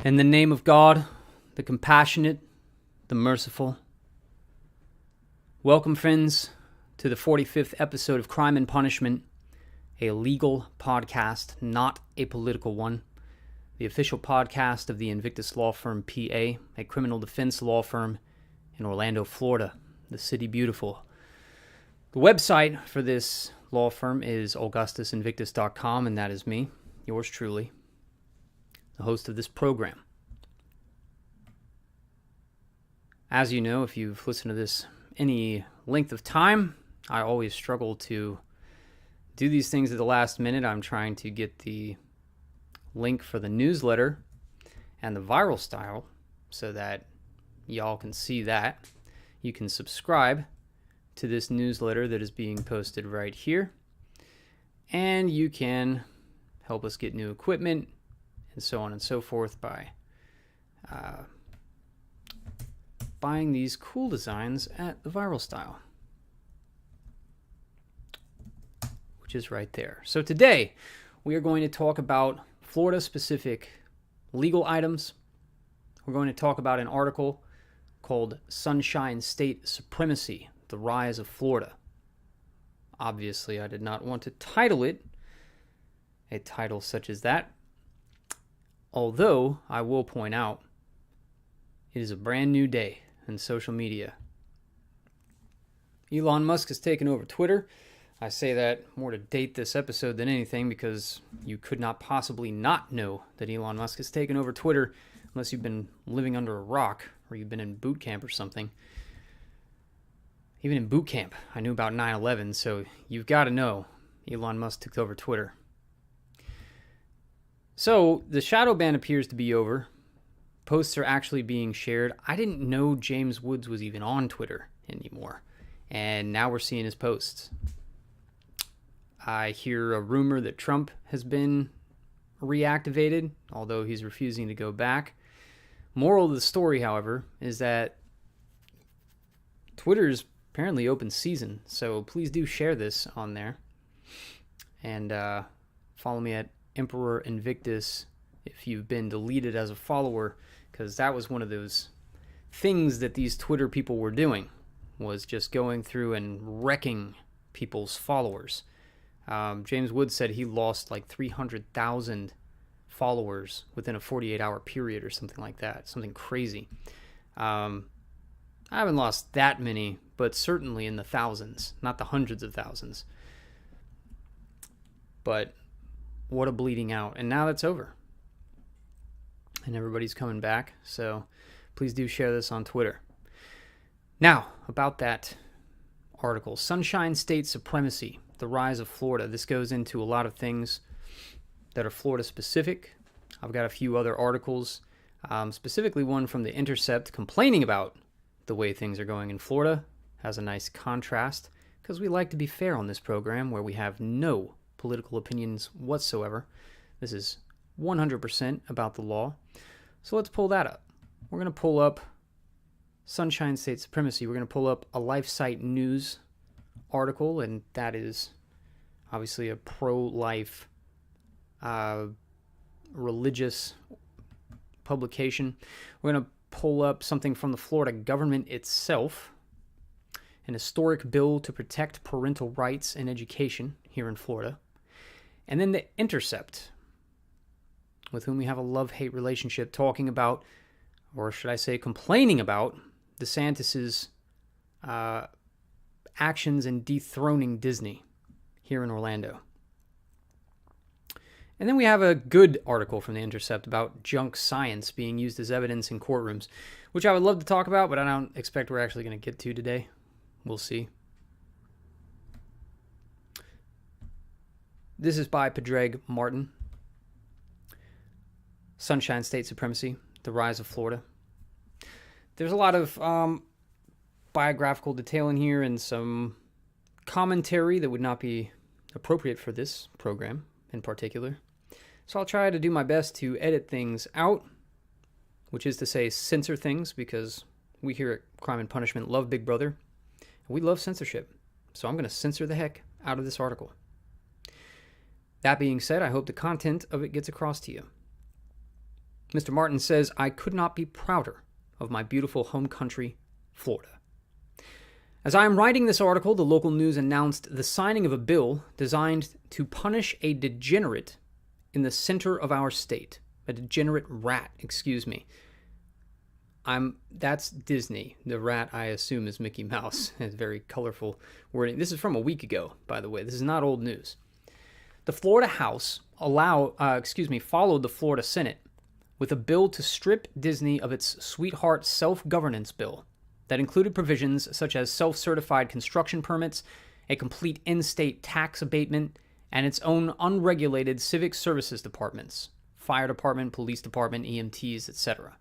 In the name of God, the compassionate, the merciful. Welcome, friends, to the 45th episode of Crime and Punishment, a legal podcast, not a political one. The official podcast of the Invictus Law Firm, PA, a criminal defense law firm in Orlando, Florida, the city beautiful. The website for this law firm is augustusinvictus.com, and that is me, yours truly, the host of this program. As you know, if you've listened to this any length of time, I always struggle to do these things at the last minute. I'm trying to get the link for the newsletter and the viral style so that y'all can see that. You can subscribe to this newsletter that is being posted right here, and you can help us get new equipment and so on and so forth by buying these cool designs at the viral style, which is right there. So today we are going to talk about Florida-specific legal items. We're going to talk about an article called Sunshine State Supremacy, The Rise of Florida. Obviously, I did not want to title it a title such as that, although I will point out it is a brand new day in social media. Elon Musk has taken over Twitter. I say that more to date this episode than anything because you could not possibly not know that Elon Musk has taken over Twitter unless you've been living under a rock or you've been in boot camp or something. Even in boot camp, I knew about 9/11, so you've got to know Elon Musk took over Twitter. So the shadow ban appears to be over. Posts are actually being shared. I didn't know James Woods was even on Twitter anymore, and now we're seeing his posts. I hear a rumor that Trump has been reactivated, although he's refusing to go back. Moral of the story, however, is that Twitter's apparently open season, so please do share this on there. And follow me at Emperor Invictus if you've been deleted as a follower, because that was one of those things that these Twitter people were doing, was just going through and wrecking people's followers. James Woods said he lost like 300,000 followers within a 48-hour period or something like that, something crazy. I haven't lost that many, but certainly in the thousands, not the hundreds of thousands. But what a bleeding out. And now that's over. And everybody's coming back. So please do share this on Twitter. Now, about that article, Sunshine State Supremacy, The Rise of Florida. This goes into a lot of things that are Florida specific. I've got a few other articles, specifically one from The Intercept complaining about the way things are going in Florida. Has a nice contrast because we like to be fair on this program where we have no political opinions whatsoever. This is 100% about the law. So let's pull that up. We're going to pull up Sunshine State Supremacy. We're going to pull up a LifeSite News article, and that is obviously a pro-life religious publication. We're going to pull up something from the Florida government itself, an historic bill to protect parental rights in education here in Florida, and then The Intercept, with whom we have a love-hate relationship, talking about, or should I say complaining about, DeSantis's actions in dethroning Disney here in Orlando. And then we have a good article from The Intercept about junk science being used as evidence in courtrooms, which I would love to talk about, but I don't expect we're actually going to get to today. We'll see. This is by Padraig Martin. Sunshine State Supremacy, The Rise of Florida. There's a lot of biographical detail in here and some commentary that would not be appropriate for this program in particular. So I'll try to do my best to edit things out, which is to say censor things, because we here at Crime and Punishment love Big Brother. We love censorship. So I'm going to censor the heck out of this article. That being said, I hope the content of it gets across to you. Mr. Martin says, I could not be prouder of my beautiful home country, Florida. As I am writing this article, the local news announced the signing of a bill designed to punish a degenerate in the center of our state. A degenerate rat, excuse me. That's Disney. The rat, I assume, is Mickey Mouse. It's very colorful wording. This is from a week ago, by the way. This is not old news. The Florida House followed the Florida Senate with a bill to strip Disney of its sweetheart self-governance bill that included provisions such as self-certified construction permits, a complete in-state tax abatement, and its own unregulated civic services departments, fire department, police department, EMTs, etc.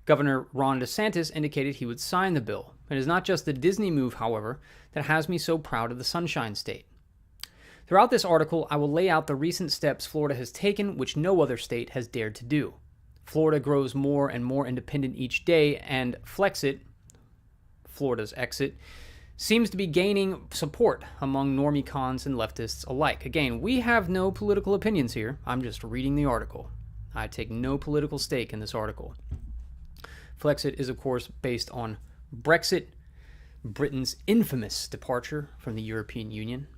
Governor Ron DeSantis indicated he would sign the bill. It is not just the Disney move, however, that has me so proud of the Sunshine State. Throughout this article, I will lay out the recent steps Florida has taken, which no other state has dared to do. Florida grows more and more independent each day, and Flexit, Florida's exit, seems to be gaining support among normie-cons and leftists alike. Again, we have no political opinions here. I'm just reading the article. I take no political stake in this article. Flexit is, of course, based on Brexit, Britain's infamous departure from the European Union.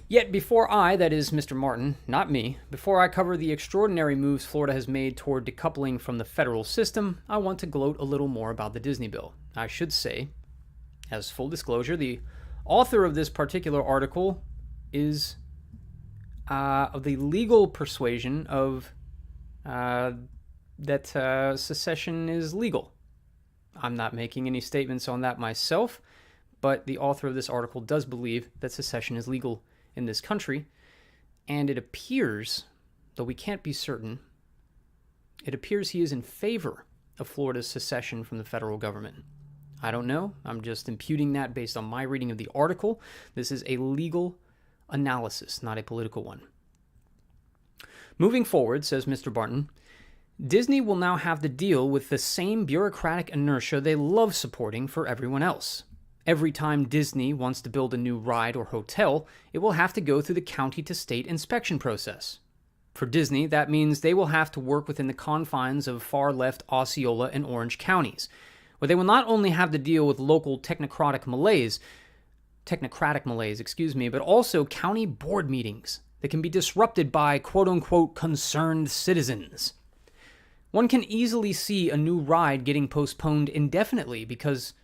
Yet before I, that is Mr. Martin, not me, before I cover the extraordinary moves Florida has made toward decoupling from the federal system, I want to gloat a little more about the Disney bill. I should say, as full disclosure, the author of this particular article is of the legal persuasion of that secession is legal. I'm not making any statements on that myself, but the author of this article does believe that secession is legal in this country, and it appears, though we can't be certain, it appears he is in favor of Florida's secession from the federal government. I don't know. I'm just imputing that based on my reading of the article. This is a legal analysis, not a political one. Moving forward, says Mr. Barton, Disney will now have to deal with the same bureaucratic inertia they love supporting for everyone else. Every time Disney wants to build a new ride or hotel, it will have to go through the county-to-state inspection process. For Disney, that means they will have to work within the confines of far-left Osceola and Orange counties, where they will not only have to deal with local technocratic malaise, but also county board meetings that can be disrupted by quote-unquote concerned citizens. One can easily see a new ride getting postponed indefinitely because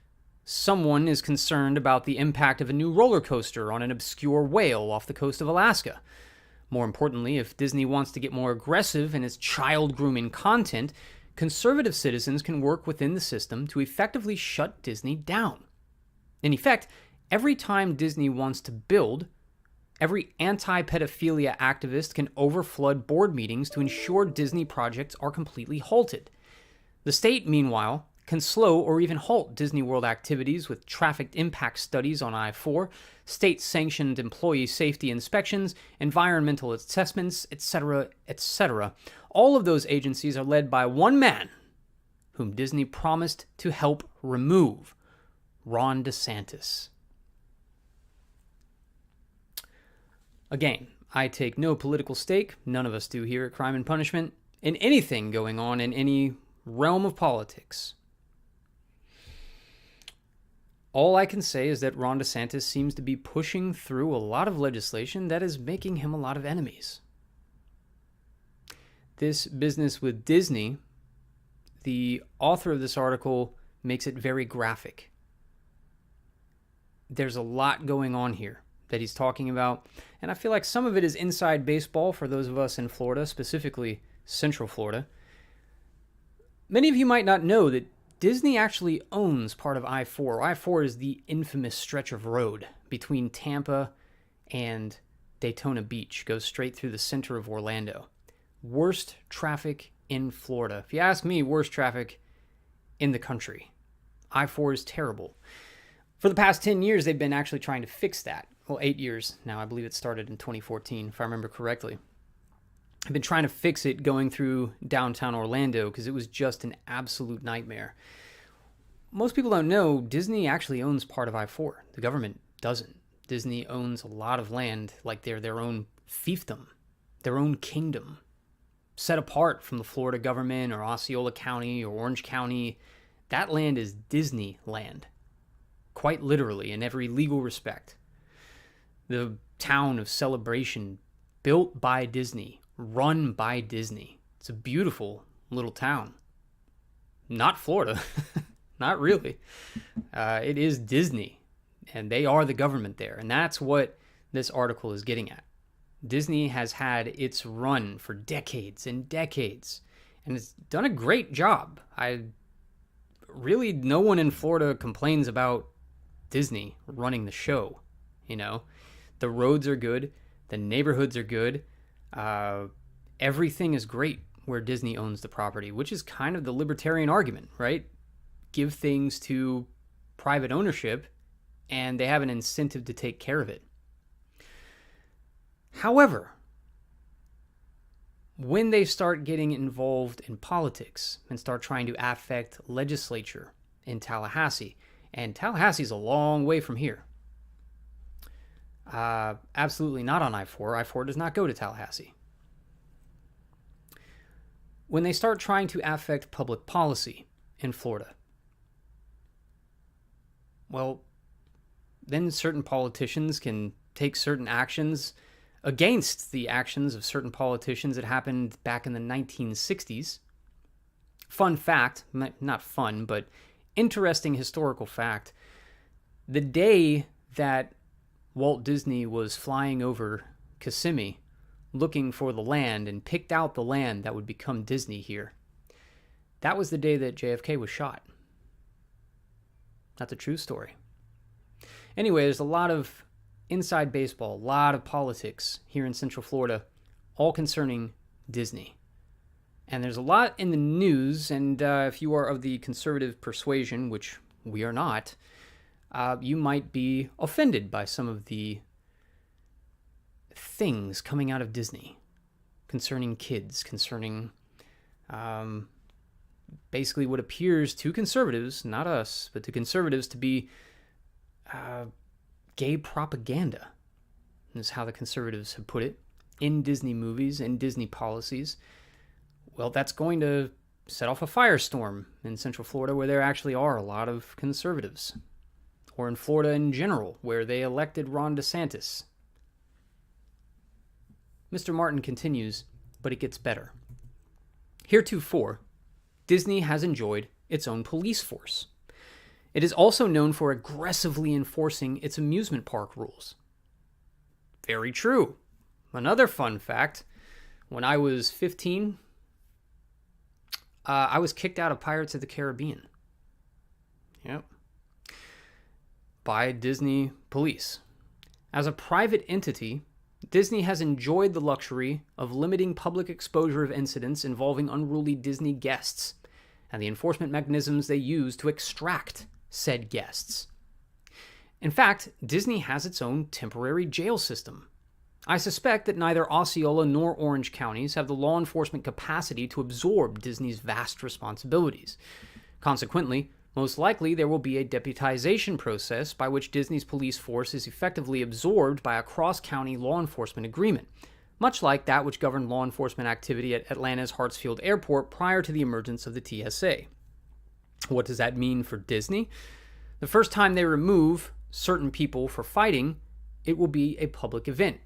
someone is concerned about the impact of a new roller coaster on an obscure whale off the coast of Alaska. More importantly, if Disney wants to get more aggressive in its child grooming content, conservative citizens can work within the system to effectively shut Disney down. In effect, every time Disney wants to build, every anti-pedophilia activist can overflood board meetings to ensure Disney projects are completely halted. The state, meanwhile, can slow or even halt Disney World activities with traffic impact studies on I-4, state-sanctioned employee safety inspections, environmental assessments, etc., etc. All of those agencies are led by one man, whom Disney promised to help remove, Ron DeSantis. Again, I take no political stake, none of us do here at Crime and Punishment, in anything going on in any realm of politics. All I can say is that Ron DeSantis seems to be pushing through a lot of legislation that is making him a lot of enemies. This business with Disney, the author of this article makes it very graphic. There's a lot going on here that he's talking about, and I feel like some of it is inside baseball for those of us in Florida, specifically Central Florida. Many of you might not know that Disney actually owns part of I-4. I-4 is the infamous stretch of road between Tampa and Daytona Beach. It goes straight through the center of Orlando. Worst traffic in Florida. If you ask me, worst traffic in the country. I-4 is terrible. For the past 10 years, they've been actually trying to fix that. Well, 8 years now. I believe it started in 2014, if I remember correctly. I've been trying to fix it going through downtown Orlando because it was just an absolute nightmare. Most people don't know Disney actually owns part of I-4. The government doesn't. Disney owns a lot of land like they're their own fiefdom, their own kingdom. set apart from the Florida government or Osceola County or Orange County. That land is Disney land, quite literally, in every legal respect. The town of celebration, built by Disney, run by Disney. It's a beautiful little town. Not Florida. Not really. It is Disney, and they are the government there. And that's what this article is getting at. Disney has had its run for decades and decades, and it's done a great job. No one in Florida complains about Disney running the show. The roads are good, the neighborhoods are good, everything is great where Disney owns the property, which is kind of the libertarian argument, right? Give things to private ownership, and they have an incentive to take care of it. However, when they start getting involved in politics and start trying to affect legislature in Tallahassee, and Tallahassee's a long way from here. Absolutely not on I-4. I-4 does not go to Tallahassee. When they start trying to affect public policy in Florida, well, then certain politicians can take certain actions against the actions of certain politicians that happened back in the 1960s. Fun fact, not fun, but interesting historical fact, the day that Walt Disney was flying over Kissimmee looking for the land and picked out the land that would become Disney here, that was the day that JFK was shot. That's a true story. Anyway, there's a lot of inside baseball, a lot of politics here in Central Florida, all concerning Disney. And there's a lot in the news, and if you are of the conservative persuasion, which we are not, you might be offended by some of the things coming out of Disney concerning kids, concerning basically what appears to conservatives, not us, but to conservatives to be gay propaganda, is how the conservatives have put it, in Disney movies and Disney policies. Well, that's going to set off a firestorm in Central Florida, where there actually are a lot of conservatives, or in Florida in general, where they elected Ron DeSantis. Mr. Martin continues, but it gets better. Heretofore, Disney has enjoyed its own police force. It is also known for aggressively enforcing its amusement park rules. Very true. Another fun fact, when I was 15, I was kicked out of Pirates of the Caribbean. Yep. By Disney police. As a private entity, Disney has enjoyed the luxury of limiting public exposure of incidents involving unruly Disney guests and the enforcement mechanisms they use to extract said guests. In fact, Disney has its own temporary jail system. I suspect that neither Osceola nor Orange counties have the law enforcement capacity to absorb Disney's vast responsibilities. Consequently, most likely there will be a deputization process by which Disney's police force is effectively absorbed by a cross-county law enforcement agreement, much like that which governed law enforcement activity at Atlanta's Hartsfield Airport prior to the emergence of the TSA. What does that mean for Disney? The first time they remove certain people for fighting, it will be a public event.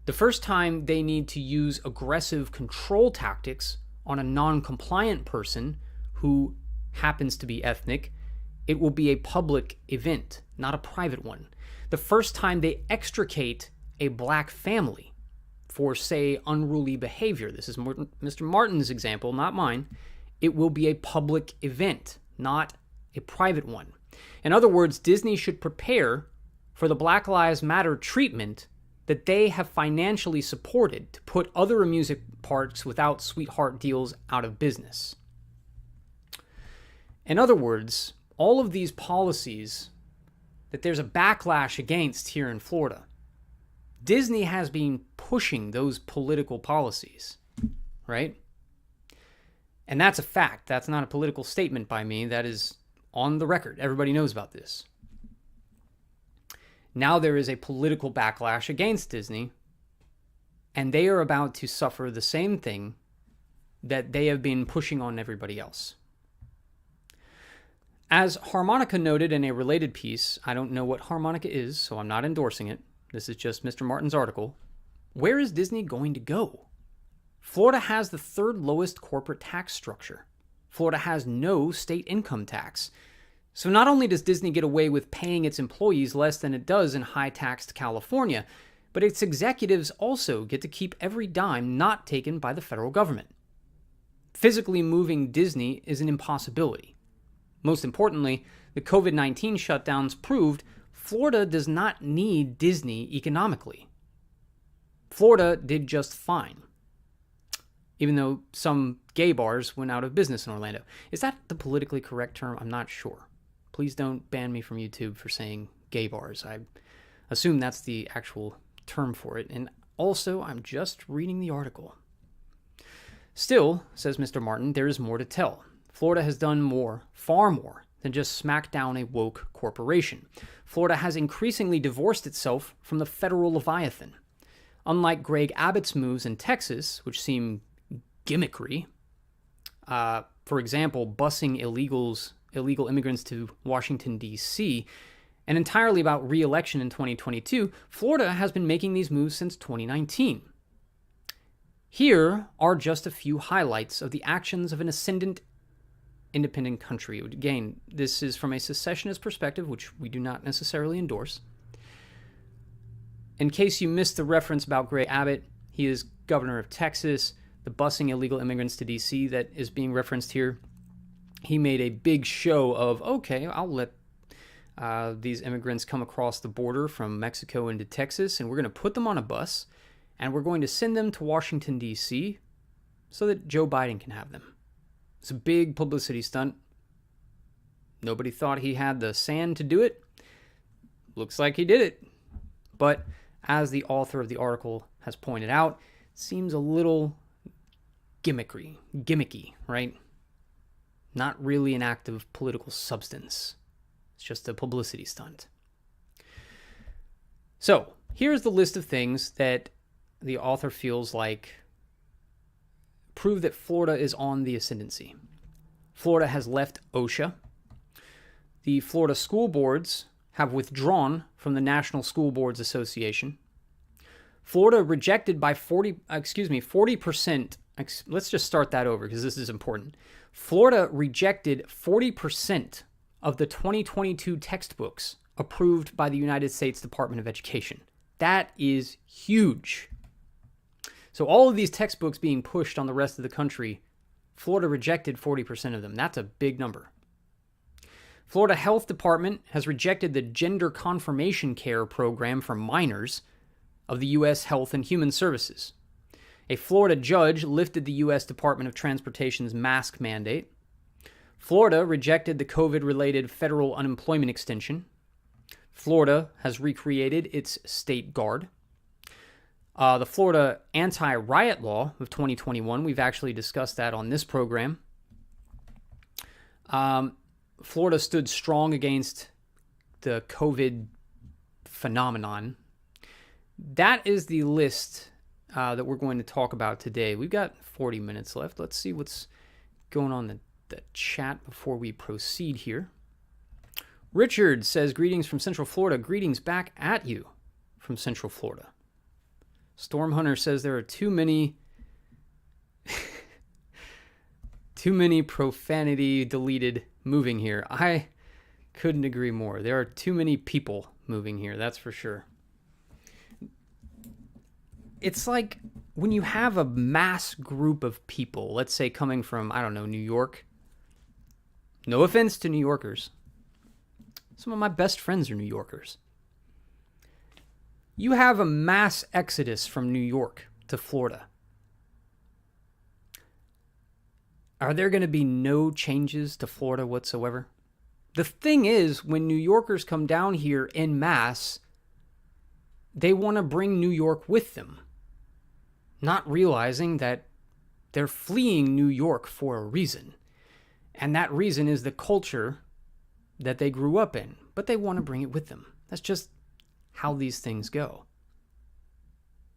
The first time they need to use aggressive control tactics on a non-compliant person who happens to be ethnic, it will be a public event, not a private one. The first time they extricate a black family for, say, unruly behavior, this is Mr. Martin's example, not mine, it will be a public event, not a private one. In other words, Disney should prepare for the Black Lives Matter treatment that they have financially supported to put other amusement parks without sweetheart deals out of business. In other words, all of these policies that there's a backlash against here in Florida, Disney has been pushing those political policies, right? And that's a fact. That's not a political statement by me. That is on the record. Everybody knows about this. Now there is a political backlash against Disney, and they are about to suffer the same thing that they have been pushing on everybody else. As Harmonica noted in a related piece, I don't know what Harmonica is, so I'm not endorsing it. This is just Mr. Martin's article. Where is Disney going to go? Florida has the third lowest corporate tax structure. Florida has no state income tax. So not only does Disney get away with paying its employees less than it does in high-taxed California, but its executives also get to keep every dime not taken by the federal government. Physically moving Disney is an impossibility. Most importantly, the COVID-19 shutdowns proved Florida does not need Disney economically. Florida did just fine, even though some gay bars went out of business in Orlando. Is that the politically correct term? I'm not sure. Please don't ban me from YouTube for saying gay bars. I assume that's the actual term for it. And also, I'm just reading the article. Still, says Mr. Martin, there is more to tell. Florida has done more, far more, than just smack down a woke corporation. Florida has increasingly divorced itself from the federal Leviathan. Unlike Greg Abbott's moves in Texas, which seem gimmickry, for example, busing illegal immigrants to Washington, D.C., and entirely about re-election in 2022, Florida has been making these moves since 2019. Here are just a few highlights of the actions of an ascendant independent country. Again, this is from a secessionist perspective, which we do not necessarily endorse. In case you missed the reference about Greg Abbott, he is governor of Texas. The busing illegal immigrants to D.C. that is being referenced here, he made a big show of, okay, I'll let these immigrants come across the border from Mexico into Texas, and we're going to put them on a bus, and we're going to send them to Washington, D.C. so that Joe Biden can have them. It's a big publicity stunt. Nobody thought he had the sand to do it. Looks like he did it. But as the author of the article has pointed out, it seems a little gimmicky, right? Not really an act of political substance. It's just a publicity stunt. So, here's the list of things that the author feels like prove that Florida is on the ascendancy. Florida has left OSHA. The Florida school boards have withdrawn from the National School Boards Association. Florida rejected by 40%. Let's just start that over because this is important. Florida rejected 40% of the 2022 textbooks approved by the United States Department of Education. That is huge. So all of these textbooks being pushed on the rest of the country, Florida rejected 40% of them. That's a big number. Florida Health Department has rejected the gender confirmation care program for minors of the U.S. Health and Human Services. A Florida judge lifted the U.S. Department of Transportation's mask mandate. Florida rejected the COVID-related federal unemployment extension. Florida has recreated its state guard. The Florida anti-riot law of 2021, we've actually discussed that on this program. Florida stood strong against the COVID phenomenon. That is the list that we're going to talk about today. We've got 40 minutes left. Let's see what's going on in the chat before we proceed here. Richard says, greetings from Central Florida. Greetings back at you from Central Florida. Storm Hunter says there are too many profanity deleted moving here. I couldn't agree more. There are too many people moving here, that's for sure. It's like when you have a mass group of people, let's say coming from, I don't know, New York. No offense to New Yorkers. Some of my best friends are New Yorkers. You have a mass exodus from New York to Florida. Are there going to be no changes to Florida whatsoever? The thing is, when New Yorkers come down here en masse, they want to bring New York with them, not realizing that they're fleeing New York for a reason. And that reason is the culture that they grew up in, but they want to bring it with them. That's just how these things go.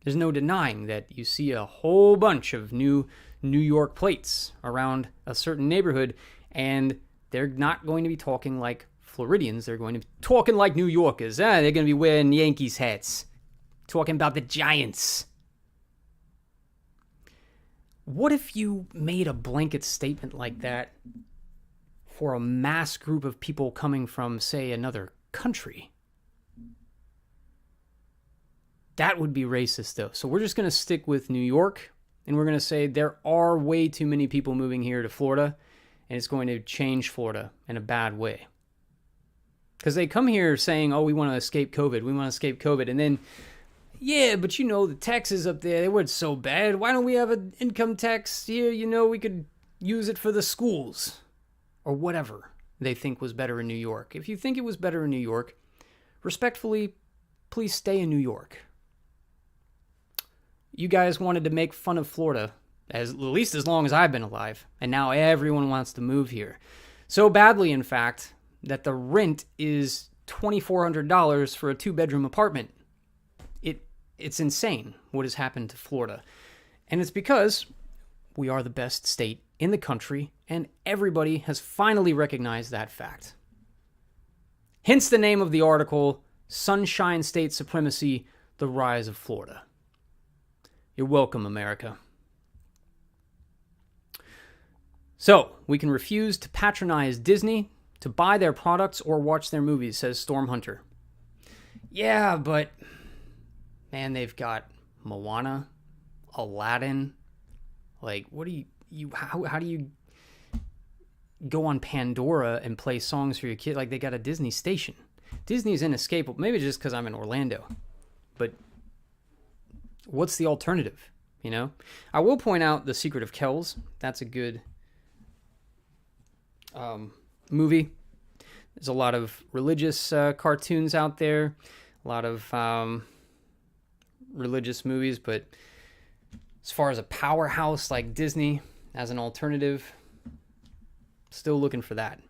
There's no denying that you see a whole bunch of new New York plates around a certain neighborhood, and they're not going to be talking like Floridians. They're going to be talking like New Yorkers. They're going to be wearing Yankees hats, talking about the Giants. What if you made a blanket statement like that for a mass group of people coming from, say, another country? That would be racist, though. So we're just going to stick with New York, and we're going to say there are way too many people moving here to Florida, and it's going to change Florida in a bad way. Because they come here saying, oh, we want to escape COVID. We want to escape COVID. And then, yeah, but you know, the taxes up there, they weren't so bad. Why don't we have an income tax here? You know, we could use it for the schools or whatever they think was better in New York. If you think it was better in New York, respectfully, please stay in New York. You guys wanted to make fun of Florida at least as long as I've been alive, and now everyone wants to move here. So badly, in fact, that the rent is $2,400 for a 2-bedroom apartment. It's insane what has happened to Florida. And it's because we are the best state in the country, and everybody has finally recognized that fact. Hence the name of the article, Sunshine State Supremacy, The Rise of Florida. You're welcome, America. So, we can refuse to patronize Disney, to buy their products, or watch their movies, says Storm Hunter. Yeah, but, man, they've got Moana, Aladdin. Like, what do you how do you go on Pandora and play songs for your kid? Like, they got a Disney station. Disney's inescapable. Maybe just because I'm in Orlando. But what's the alternative, you know? I will point out The Secret of Kells. That's a good movie. There's a lot of religious cartoons out there, a lot of religious movies, but as far as a powerhouse like Disney as an alternative, still looking for that.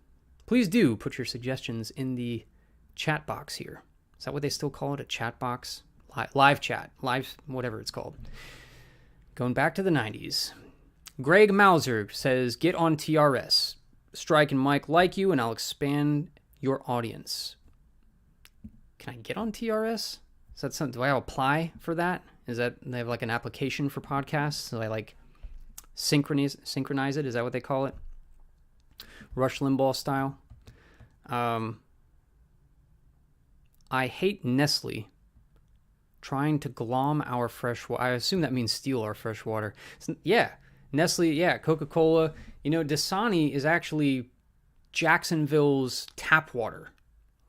Please do put your suggestions in the chat box here. Is that what they still call it? A chat box? Live chat. Live, whatever it's called. Going back to the 90s. Greg Mauser says, get on TRS. Strike and Mike like you, and I'll expand your audience. Can I get on TRS? Is that something? Do I apply for that? Is that they have like an application for podcasts? Do I like synchronize it? Is that what they call it? Rush Limbaugh style. I hate Nestle trying to glom our fresh water. I assume that means steal our fresh water. Yeah, Nestle, yeah, Coca-Cola. You know, Dasani is actually Jacksonville's tap water.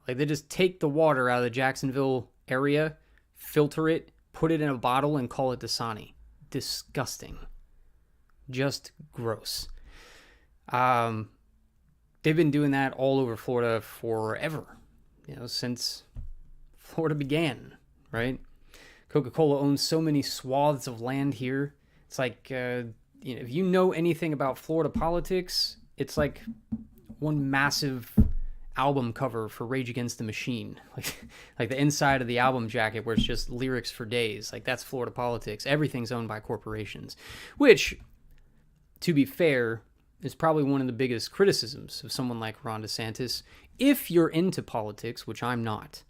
Like, they just take the water out of the Jacksonville area, filter it, put it in a bottle, and call it Dasani. Disgusting. Just gross. They've been doing that all over Florida forever, you know, since Florida began, right? Coca-Cola owns so many swaths of land here. It's like, you know, if you know anything about Florida politics, it's like one massive album cover for Rage Against the Machine. Like the inside of the album jacket where it's just lyrics for days. Like, that's Florida politics. Everything's owned by corporations. Which, to be fair, is probably one of the biggest criticisms of someone like Ron DeSantis. If you're into politics, which I'm not,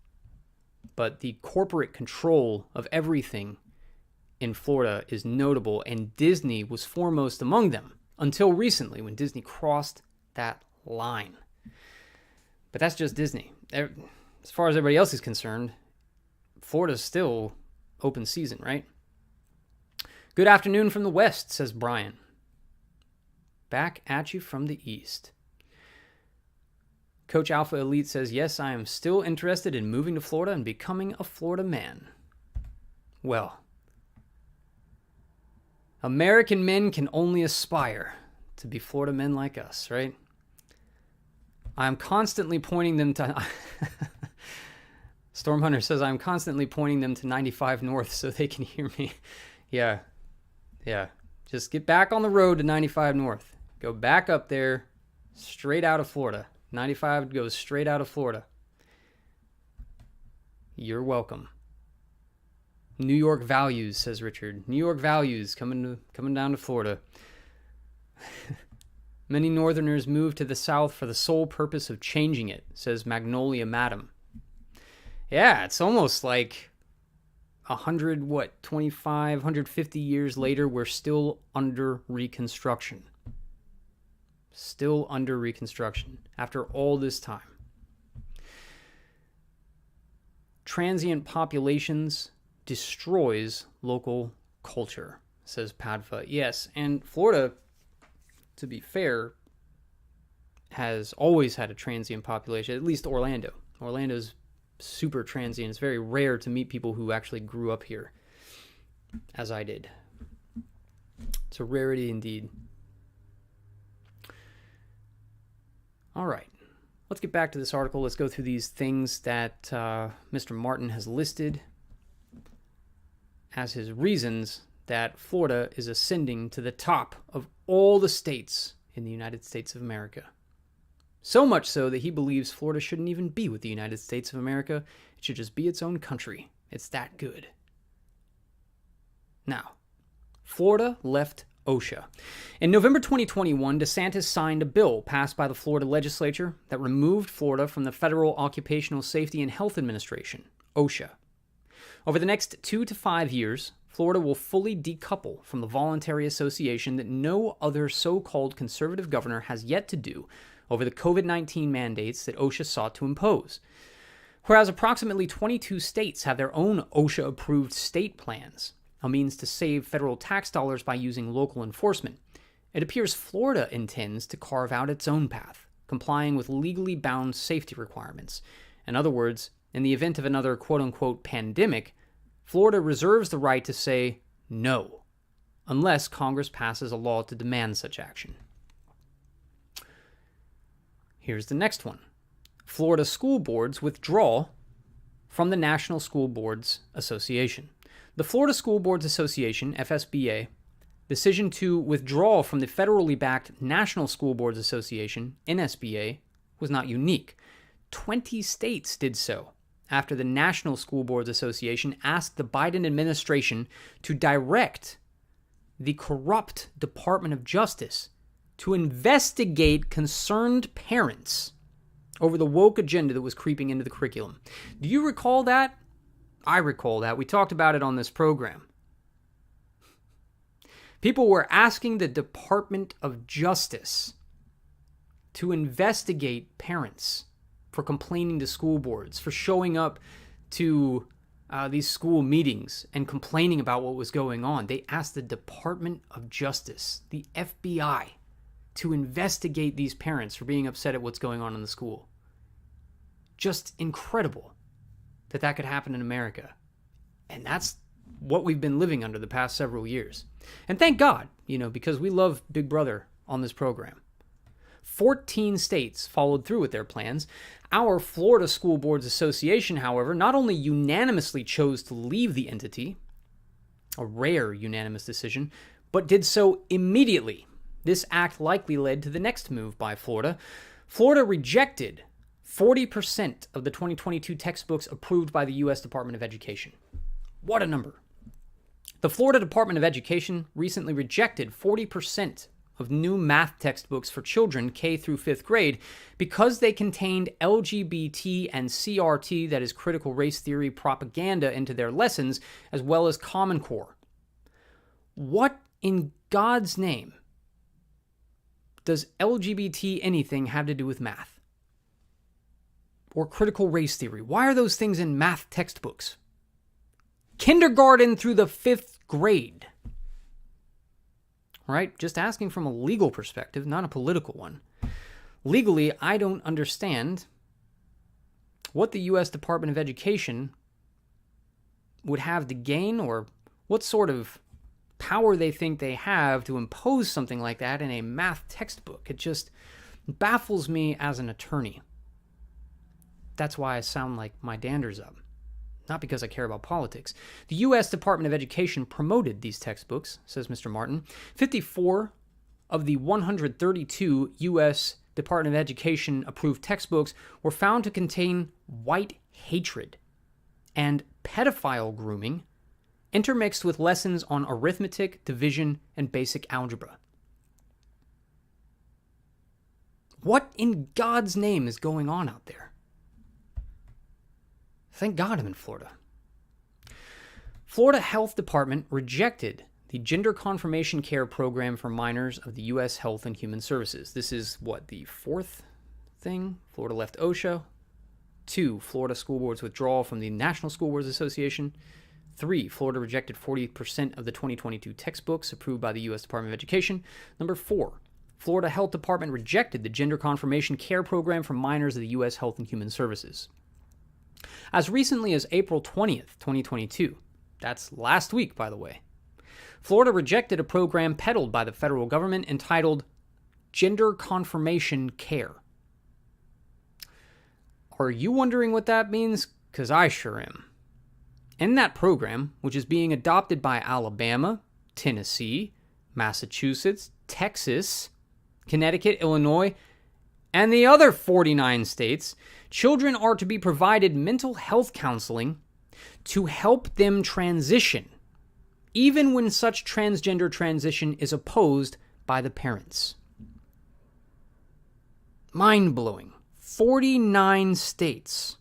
but the corporate control of everything in Florida is notable, and Disney was foremost among them until recently when Disney crossed that line. But that's just Disney. As far as everybody else is concerned, Florida's still open season, right? Good afternoon from the West, says Brian. Back at you from the East. Coach Alpha Elite says, yes, I am still interested in moving to Florida and becoming a Florida man. Well, American men can only aspire to be Florida men like us, right? I'm constantly pointing them to... Storm Hunter says, I'm constantly pointing them to 95 North so they can hear me. Yeah. Just get back on the road to 95 North. Go back up there, straight out of Florida. 95 goes straight out of Florida. You're welcome. New York values, says Richard. New York values coming down to Florida. Many Northerners moved to the South for the sole purpose of changing it, says Magnolia Madam. Yeah, it's almost like 150 years later, we're still under Reconstruction. Still under Reconstruction after all this time. Transient populations destroys local culture, says Padfa. Yes, and Florida, to be fair, has always had a transient population, at least Orlando. Orlando's super transient. It's very rare to meet people who actually grew up here, as I did. It's a rarity indeed. All right. Let's get back to this article. Let's go through these things that Mr. Martin has listed as his reasons that Florida is ascending to the top of all the states in the United States of America. So much so that he believes Florida shouldn't even be with the United States of America. It should just be its own country. It's that good. Now, Florida left OSHA. In November 2021, DeSantis signed a bill passed by the Florida legislature that removed Florida from the Federal Occupational Safety and Health Administration, OSHA. Over the next 2 to 5 years, Florida will fully decouple from the voluntary association that no other so-called conservative governor has yet to do over the COVID-19 mandates that OSHA sought to impose. Whereas approximately 22 states have their own OSHA-approved state plans, a means to save federal tax dollars by using local enforcement, it appears Florida intends to carve out its own path, complying with legally bound safety requirements. In other words, in the event of another quote-unquote pandemic, Florida reserves the right to say no, unless Congress passes a law to demand such action. Here's the next one. Florida school boards withdraw from the National School Boards Association. The Florida School Boards Association, FSBA, decision to withdraw from the federally backed National School Boards Association, NSBA, was not unique. 20 states did so after the National School Boards Association asked the Biden administration to direct the corrupt Department of Justice to investigate concerned parents over the woke agenda that was creeping into the curriculum. Do you recall that? I recall that. We talked about it on this program. People were asking the Department of Justice to investigate parents for complaining to school boards, for showing up to these school meetings and complaining about what was going on. They asked the Department of Justice, the FBI, to investigate these parents for being upset at what's going on in the school. Just incredible that could happen in America. And that's what we've been living under the past several years. And thank God, because we love Big Brother on this program. 14 states followed through with their plans. Our Florida School Boards Association, however, not only unanimously chose to leave the entity, a rare unanimous decision, but did so immediately. This act likely led to the next move by Florida. Florida rejected 40% of the 2022 textbooks approved by the U.S. Department of Education. What a number. The Florida Department of Education recently rejected 40% of new math textbooks for children K through 5th grade because they contained LGBT and CRT, that is critical race theory propaganda, into their lessons, as well as Common Core. What in God's name does LGBT anything have to do with math? Or critical race theory? Why are those things in math textbooks? Kindergarten through the 5th grade. Right? Just asking from a legal perspective, not a political one. Legally, I don't understand what the U.S. Department of Education would have to gain, or what sort of power they think they have to impose something like that in a math textbook. It just baffles me as an attorney. That's why I sound like my dander's up. Not because I care about politics. The U.S. Department of Education promoted these textbooks, says Mr. Martin. 54 of the 132 U.S. Department of Education approved textbooks were found to contain white hatred and pedophile grooming intermixed with lessons on arithmetic, division, and basic algebra. What in God's name is going on out there? Thank God I'm in Florida. Florida Health Department rejected the Gender Confirmation Care Program for minors of the U.S. Health and Human Services. This is the fourth thing? Florida left OSHA. 2, Florida school boards withdrawal from the National School Boards Association. 3, Florida rejected 40% of the 2022 textbooks approved by the U.S. Department of Education. Number 4, Florida Health Department rejected the Gender Confirmation Care Program for minors of the U.S. Health and Human Services. As recently as April 20th, 2022, that's last week, by the way, Florida rejected a program peddled by the federal government entitled Gender Confirmation Care. Are you wondering what that means? Because I sure am. In that program, which is being adopted by Alabama, Tennessee, Massachusetts, Texas, Connecticut, Illinois, and the other 49 states, children are to be provided mental health counseling to help them transition, even when such transgender transition is opposed by the parents. Mind-blowing. 49 states.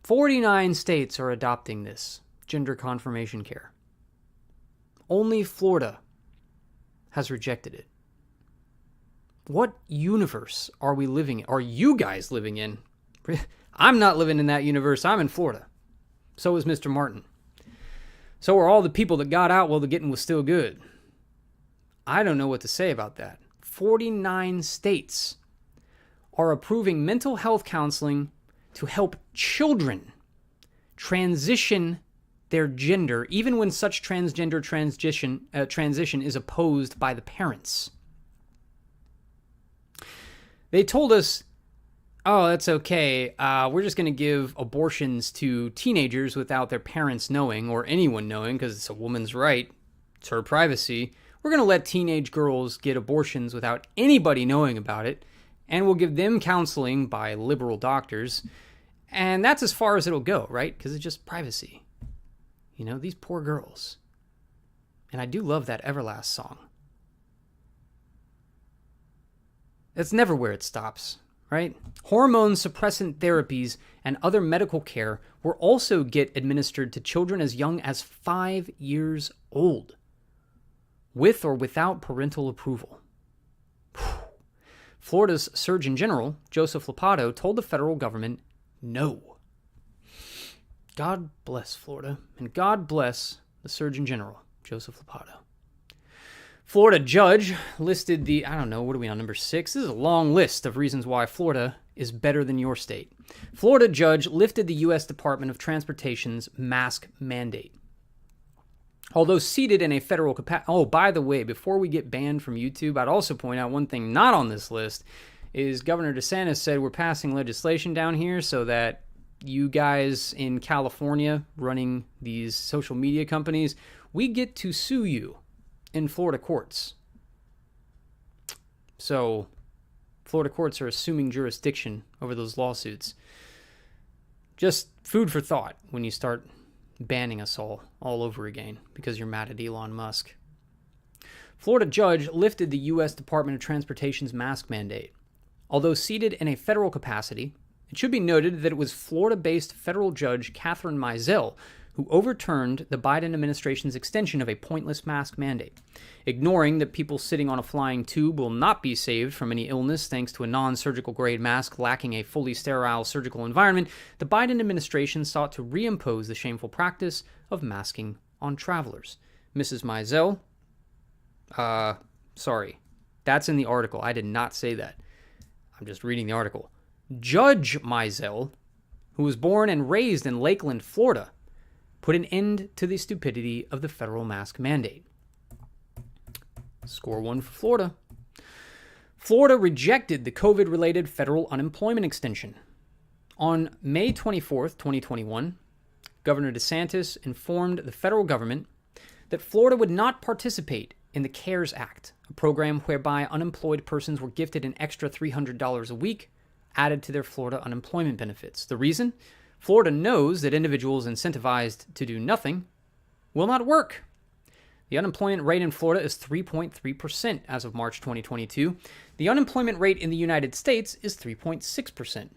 "49 states are adopting this gender confirmation care. Only Florida has rejected it. What universe are we living in? Are you guys living in? I'm not living in that universe. I'm in Florida. So is Mr. Martin. So are all the people that got out while the getting was still good. I don't know what to say about that. 49 states are approving mental health counseling to help children transition their gender, even when such transgender transition is opposed by the parents. They told us, oh, that's okay. We're just going to give abortions to teenagers without their parents knowing or anyone knowing because it's a woman's right. It's her privacy. We're going to let teenage girls get abortions without anybody knowing about it, and we'll give them counseling by liberal doctors. And that's as far as it'll go, right? Because it's just privacy. You know, these poor girls. And I do love that Everlast song. That's never where it stops, right? Hormone suppressant therapies and other medical care will also get administered to children as young as 5 years old, with or without parental approval. Florida's Surgeon General, Joseph Lombardo, told the federal government no. God bless Florida, and God bless the Surgeon General, Joseph Lombardo. Florida judge listed the, what are we on, number 6? This is a long list of reasons why Florida is better than your state. Florida judge lifted the U.S. Department of Transportation's mask mandate. Although seated in a federal capacity... Oh, by the way, before we get banned from YouTube, I'd also point out one thing not on this list is Governor DeSantis said we're passing legislation down here so that you guys in California running these social media companies, we get to sue you in Florida courts. So, Florida courts are assuming jurisdiction over those lawsuits. Just food for thought when you start banning us all over again because you're mad at Elon Musk. Florida judge lifted the U.S. Department of Transportation's mask mandate. Although seated in a federal capacity, it should be noted that it was Florida-based federal judge Catherine Mizell who overturned the Biden administration's extension of a pointless mask mandate. Ignoring that people sitting on a flying tube will not be saved from any illness thanks to a non-surgical grade mask lacking a fully sterile surgical environment, the Biden administration sought to reimpose the shameful practice of masking on travelers. Mrs. Mizell, sorry, that's in the article. I did not say that. I'm just reading the article. Judge Mizell, who was born and raised in Lakeland, Florida, put an end to the stupidity of the federal mask mandate. Score 1 for Florida. Florida rejected the COVID-related federal unemployment extension. On May 24th, 2021, Governor DeSantis informed the federal government that Florida would not participate in the CARES Act, a program whereby unemployed persons were gifted an extra $300 a week added to their Florida unemployment benefits. The reason? Florida knows that individuals incentivized to do nothing will not work. The unemployment rate in Florida is 3.3% as of March 2022. The unemployment rate in the United States is 3.6%.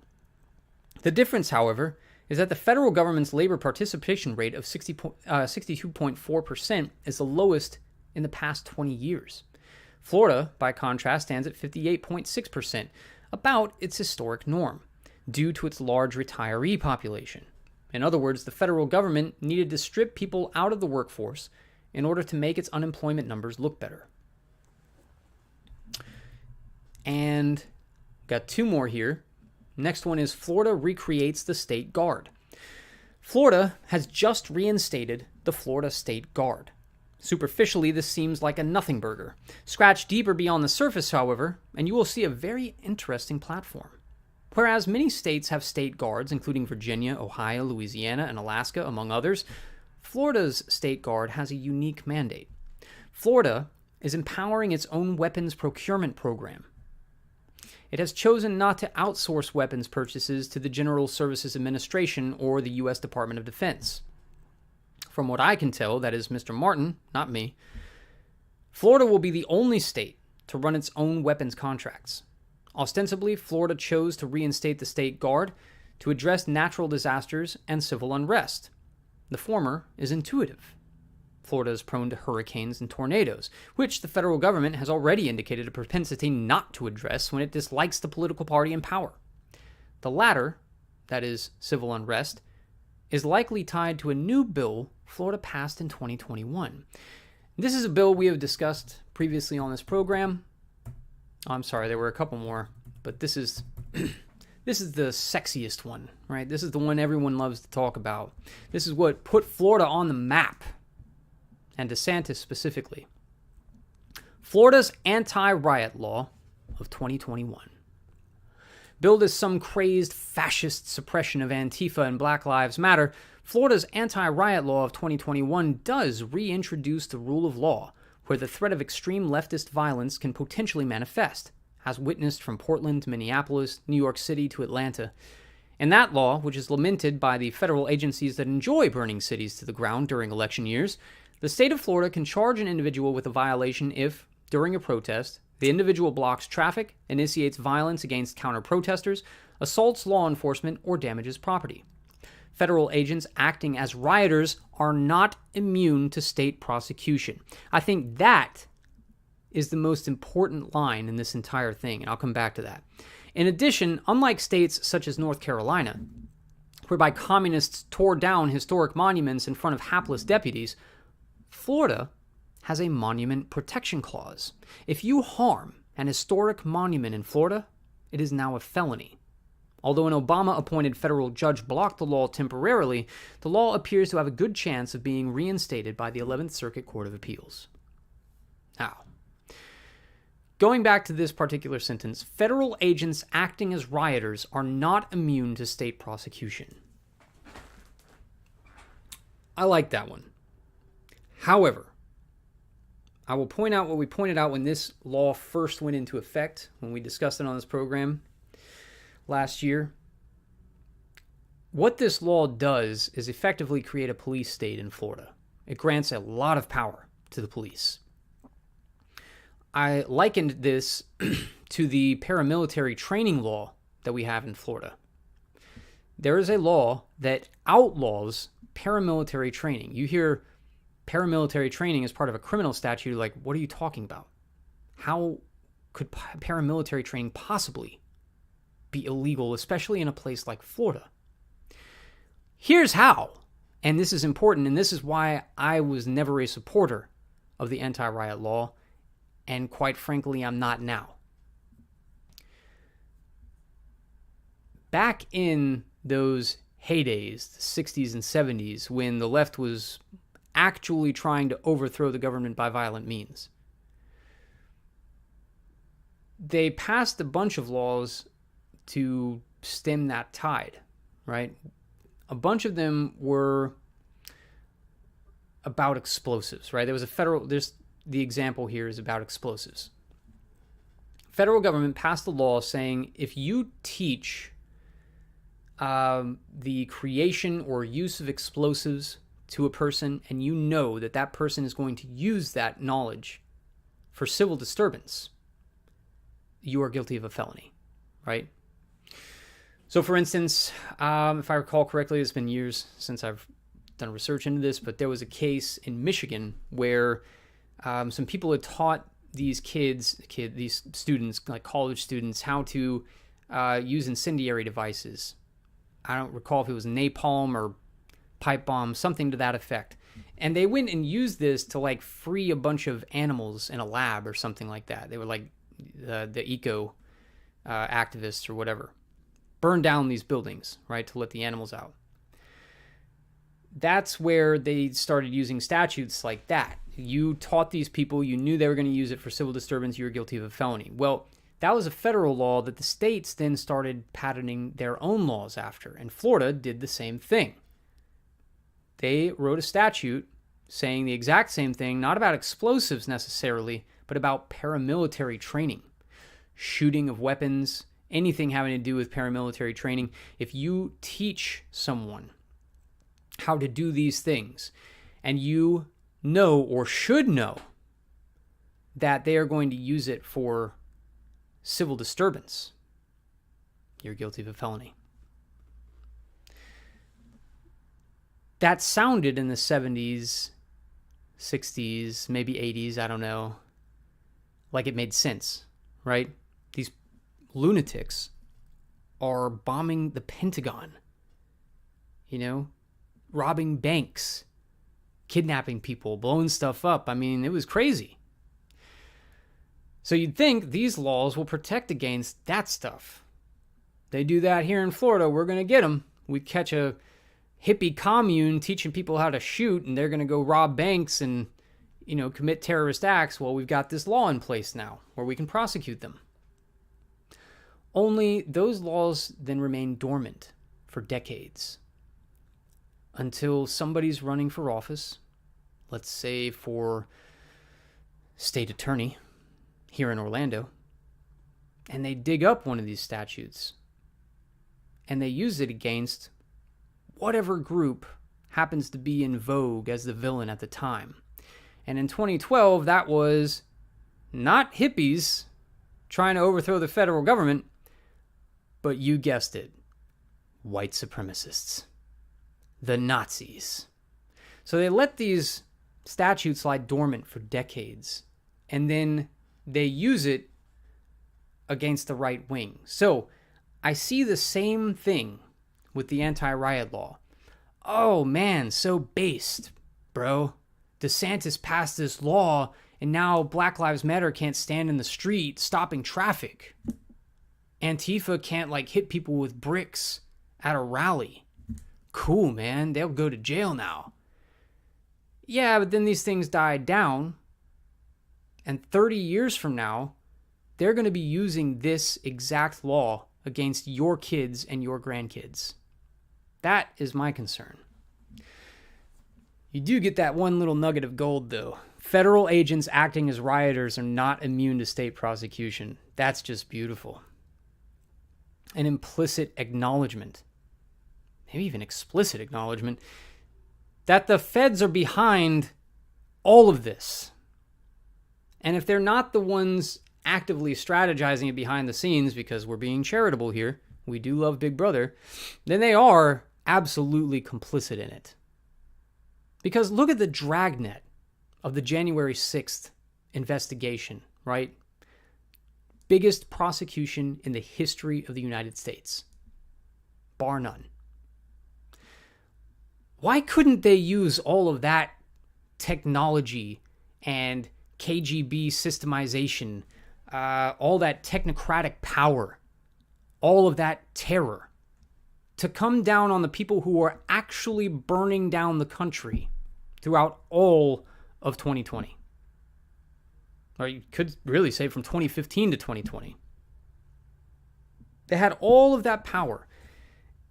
The difference, however, is that the federal government's labor participation rate of 62.4% is the lowest in the past 20 years. Florida, by contrast, stands at 58.6%, about its historic norm, due to its large retiree population. In other words, the federal government needed to strip people out of the workforce in order to make its unemployment numbers look better. And got two more here. Next one is Florida recreates the state guard. Florida has just reinstated the Florida State Guard. Superficially, this seems like a nothing burger. Scratch deeper beyond the surface, however, and you will see a very interesting platform. Whereas many states have state guards, including Virginia, Ohio, Louisiana, and Alaska, among others, Florida's state guard has a unique mandate. Florida is empowering its own weapons procurement program. It has chosen not to outsource weapons purchases to the General Services Administration or the U.S. Department of Defense. From what I can tell, that is Mr. Martin, not me, Florida will be the only state to run its own weapons contracts. Ostensibly, Florida chose to reinstate the State Guard to address natural disasters and civil unrest. The former is intuitive. Florida is prone to hurricanes and tornadoes, which the federal government has already indicated a propensity not to address when it dislikes the political party in power. The latter, that is, civil unrest, is likely tied to a new bill Florida passed in 2021. This is a bill we have discussed previously on this program. I'm sorry, there were a couple more, but this is this is the sexiest one, right? This is the one everyone loves to talk about. This is what put Florida on the map, and DeSantis specifically. Florida's anti-riot law of 2021. Billed as some crazed fascist suppression of Antifa and Black Lives Matter, Florida's anti-riot law of 2021 does reintroduce the rule of law, where the threat of extreme leftist violence can potentially manifest, as witnessed from Portland to Minneapolis, New York City to Atlanta. And that law, which is lamented by the federal agencies that enjoy burning cities to the ground during election years, the state of Florida can charge an individual with a violation if, during a protest, the individual blocks traffic, initiates violence against counter-protesters, assaults law enforcement, or damages property. Federal agents acting as rioters are not immune to state prosecution. I think that is the most important line in this entire thing, and I'll come back to that. In addition, unlike states such as North Carolina, whereby communists tore down historic monuments in front of hapless deputies, Florida has a monument protection clause. If you harm an historic monument in Florida, it is now a felony. Although an Obama-appointed federal judge blocked the law temporarily, the law appears to have a good chance of being reinstated by the 11th Circuit Court of Appeals. Now, going back to this particular sentence, federal agents acting as rioters are not immune to state prosecution. I like that one. However, I will point out what we pointed out when this law first went into effect, when we discussed it on this program last year. What this law does is effectively create a police state in Florida. It grants a lot of power to the police. I likened this to the paramilitary training law that we have in Florida. There is a law that outlaws paramilitary training. You hear paramilitary training as part of a criminal statute, like, what are you talking about? How could paramilitary training possibly be illegal, especially in a place like Florida? Here's how, and this is important, and this is why I was never a supporter of the anti-riot law, and quite frankly, I'm not now. Back in those heydays, the 60s and 70s, when the left was actually trying to overthrow the government by violent means, they passed a bunch of laws to stem that tide, right? A bunch of them were about explosives, right? There's the example here is about explosives. federal government passed a law saying if you teach the creation or use of explosives to a person and you know that that person is going to use that knowledge for civil disturbance, you are guilty of a felony, right? So for instance, if I recall correctly, it's been years since I've done research into this, but there was a case in Michigan where some people had taught these these students, like college students, how to use incendiary devices. I don't recall if it was napalm or pipe bomb, something to that effect. And they went and used this to like free a bunch of animals in a lab or something like that. They were like the eco activists or whatever. Burn down these buildings, right, to let the animals out. That's where they started using statutes like that. You taught these people, you knew they were going to use it for civil disturbance, you were guilty of a felony. Well, that was a federal law that the states then started patterning their own laws after, and Florida did the same thing. They wrote a statute saying the exact same thing, not about explosives necessarily, but about paramilitary training, shooting of weapons, anything having to do with paramilitary training. If you teach someone how to do these things, and you know or should know that they are going to use it for civil disturbance, you're guilty of a felony. That sounded in the 70s, 60s, maybe 80s, I don't know, like it made sense, right? These lunatics are bombing the Pentagon, robbing banks, kidnapping people, blowing stuff up. I mean, it was crazy. So you'd think these laws will protect against that stuff. They do that here in Florida, we're going to get them. We catch a hippie commune teaching people how to shoot, and they're going to go rob banks and, commit terrorist acts. Well, we've got this law in place now where we can prosecute them. Only those laws then remain dormant for decades until somebody's running for office, let's say for state attorney here in Orlando, and they dig up one of these statutes and they use it against whatever group happens to be in vogue as the villain at the time. And in 2012, that was not hippies trying to overthrow the federal government, but you guessed it, white supremacists, the Nazis. So they let these statutes lie dormant for decades, and then they use it against the right wing. So I see the same thing with the anti-riot law. Oh man, so based, bro. DeSantis passed this law, and now Black Lives Matter can't stand in the street stopping traffic. Antifa can't hit people with bricks at a rally. Cool, man. They'll go to jail now. Yeah, but then these things died down, and 30 years from now, they're going to be using this exact law against your kids and your grandkids. That is my concern. You do get that one little nugget of gold, though. Federal agents acting as rioters are not immune to state prosecution. That's just beautiful. An implicit acknowledgement, maybe even explicit acknowledgement, that the feds are behind all of this. And if they're not the ones actively strategizing it behind the scenes, because we're being charitable here, we do love Big Brother, then they are absolutely complicit in it. Because look at the dragnet of the January 6th investigation, right? Biggest prosecution in the history of the United States, bar none. Why couldn't they use all of that technology and KGB systemization, all that technocratic power, all of that terror, to come down on the people who are actually burning down the country throughout all of 2020? Or you could really say from 2015 to 2020. They had all of that power.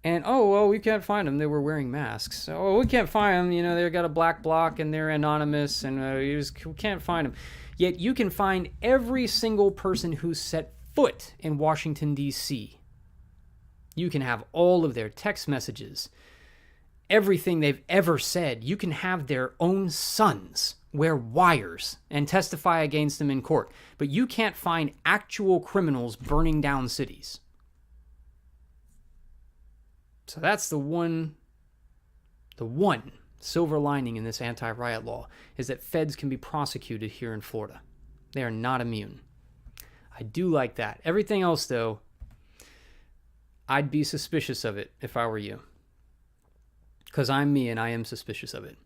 And, oh, well, we can't find them. They were wearing masks. Oh, we can't find them. They got a black bloc and they're anonymous and we can't find them. Yet you can find every single person who set foot in Washington, D.C. You can have all of their text messages, everything they've ever said. You can have their own sons wear wires and testify against them in court. But you can't find actual criminals burning down cities. So that's the one silver lining in this anti-riot law, is that feds can be prosecuted here in Florida. They are not immune. I do like that. Everything else, though, I'd be suspicious of it if I were you. Because I'm me and I am suspicious of it.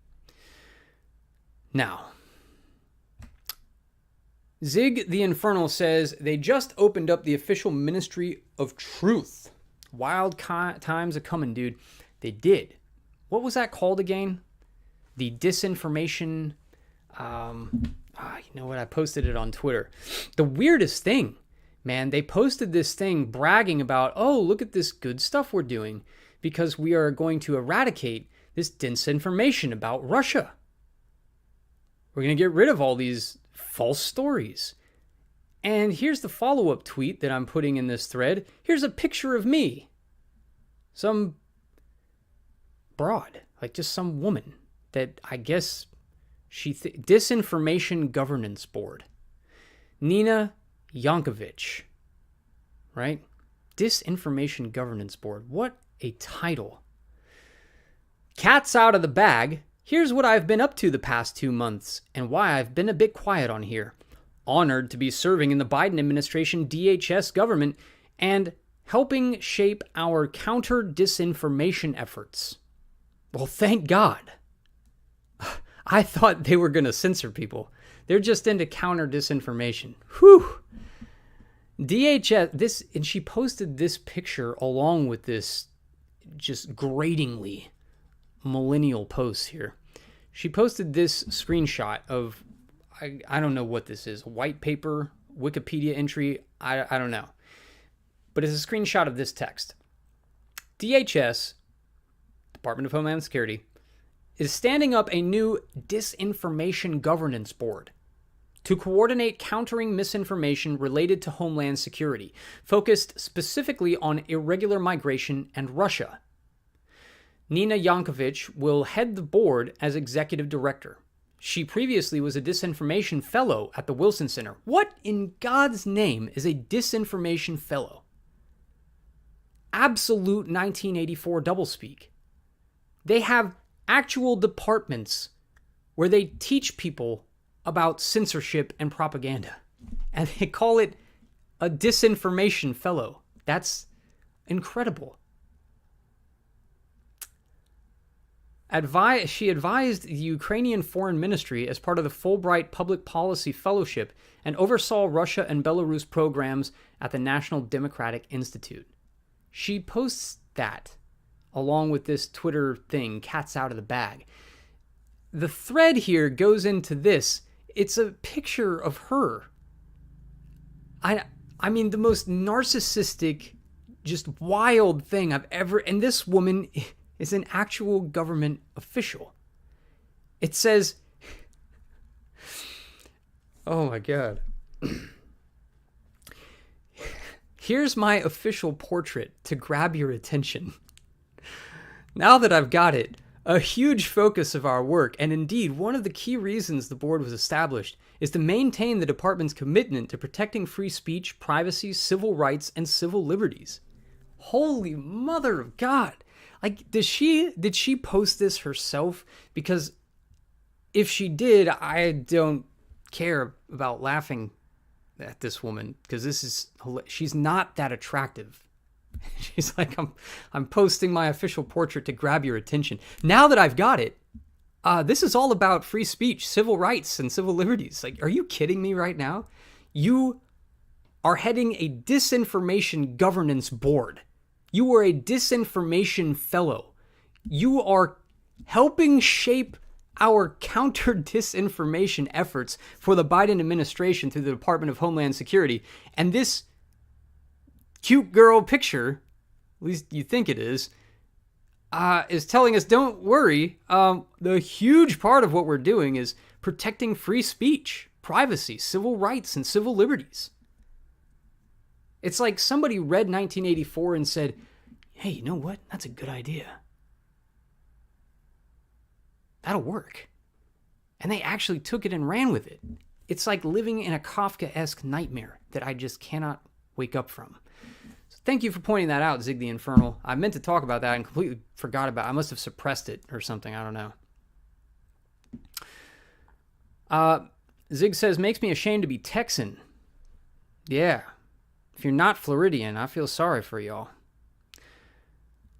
Now, Zig the Infernal says, they just opened up the official Ministry of Truth. Wild times are coming, dude. They did. What was that called again? The disinformation... you know what? I posted it on Twitter. The weirdest thing, man, they posted this thing bragging about, oh, look at this good stuff we're doing because we are going to eradicate this disinformation about Russia. We're going to get rid of all these false stories. And here's the follow-up tweet that I'm putting in this thread. Here's a picture of me. Some broad, like just some woman that I guess Disinformation Governance Board. Nina Yankovic, right? Disinformation Governance Board. What a title. Cat's out of the bag. Here's what I've been up to the past 2 months and why I've been a bit quiet on here. Honored to be serving in the Biden administration DHS government and helping shape our counter-disinformation efforts. Well, thank God. I thought they were going to censor people. They're just into counter-disinformation. Whew. DHS, and she posted this picture along with this just gratingly millennial posts here. She posted this screenshot of, I don't know what this is, a white paper, Wikipedia entry, I don't know. But it's a screenshot of this text. DHS, Department of Homeland Security, is standing up a new disinformation governance board to coordinate countering misinformation related to Homeland Security, focused specifically on irregular migration and Russia. Nina Yankovic will head the board as executive director. She previously was a disinformation fellow at the Wilson Center. What in God's name is a disinformation fellow? Absolute 1984 doublespeak. They have actual departments where they teach people about censorship and propaganda. And they call it a disinformation fellow. That's incredible. She advised the Ukrainian Foreign Ministry as part of the Fulbright Public Policy Fellowship and oversaw Russia and Belarus programs at the National Democratic Institute. She posts that along with this Twitter thing, cat's out of the bag. The thread here goes into this. It's a picture of her. I mean, the most narcissistic, just wild thing I've ever... And this woman is an actual government official. It says... Oh my God. Here's my official portrait to grab your attention. Now that I've got it, a huge focus of our work, and indeed one of the key reasons the board was established, is to maintain the department's commitment to protecting free speech, privacy, civil rights, and civil liberties. Holy mother of God. Like, did she post this herself? Because if she did, I don't care about laughing at this woman, because she's not that attractive. She's like, I'm posting my official portrait to grab your attention. Now that I've got it, this is all about free speech, civil rights, and civil liberties. Like, are you kidding me right now? You are heading a disinformation governance board. You are a disinformation fellow. You are helping shape our counter-disinformation efforts for the Biden administration through the Department of Homeland Security. And this cute girl picture, at least you think it is telling us, don't worry, the huge part of what we're doing is protecting free speech, privacy, civil rights, and civil liberties. It's like somebody read 1984 and said, hey, you know what? That's a good idea. That'll work. And they actually took it and ran with it. It's like living in a Kafkaesque nightmare that I just cannot wake up from. So thank you for pointing that out, Zig the Infernal. I meant to talk about that and completely forgot about it. I must have suppressed it or something. I don't know. Zig says, makes me ashamed to be Texan. Yeah. If you're not Floridian, I feel sorry for y'all.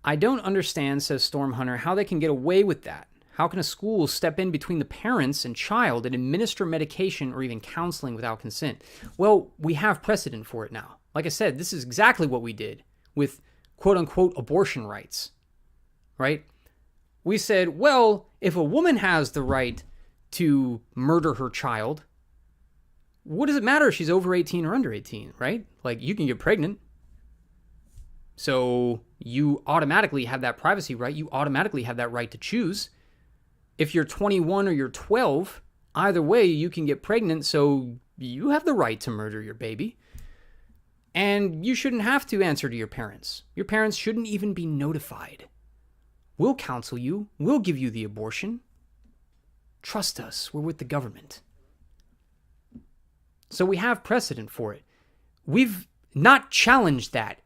I don't understand, says Stormhunter, how they can get away with that. How can a school step in between the parents and child and administer medication or even counseling without consent? Well, we have precedent for it now. Like I said, this is exactly what we did with quote-unquote abortion rights, right? We said, well, if a woman has the right to murder her child, what does it matter if she's over 18 or under 18, right? Like, you can get pregnant. So you automatically have that privacy right. You automatically have that right to choose. If you're 21 or you're 12, either way, you can get pregnant, so you have the right to murder your baby. And you shouldn't have to answer to your parents. Your parents shouldn't even be notified. We'll counsel you. We'll give you the abortion. Trust us. We're with the government. So we have precedent for it. We've not challenged that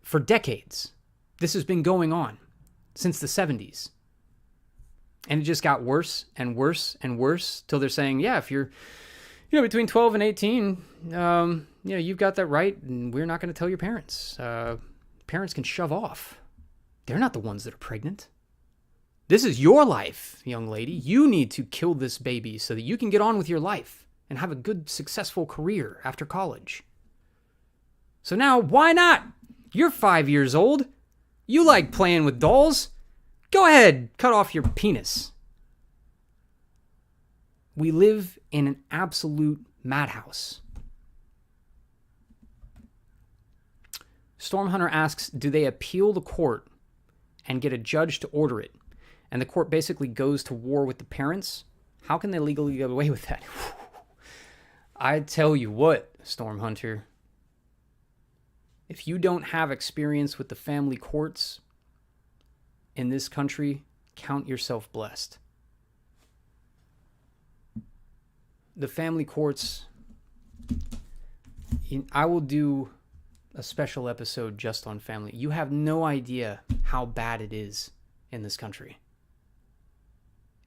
for decades. This has been going on since the 70s. And it just got worse and worse and worse till they're saying, yeah, if you're between 12 and 18, you've got that right, and we're not going to tell your parents. Parents can shove off. They're not the ones that are pregnant. This is your life, young lady. You need to kill this baby so that you can get on with your life and have a good, successful career after college. So now, why not? You're 5 years old. You like playing with dolls. Go ahead, cut off your penis. We live in an absolute madhouse. Stormhunter asks, do they appeal the court and get a judge to order it? And the court basically goes to war with the parents? How can they legally get away with that? I tell you what, Stormhunter, if you don't have experience with the family courts in this country, count yourself blessed. The family courts, I will do a special episode just on family. You have no idea how bad it is in this country.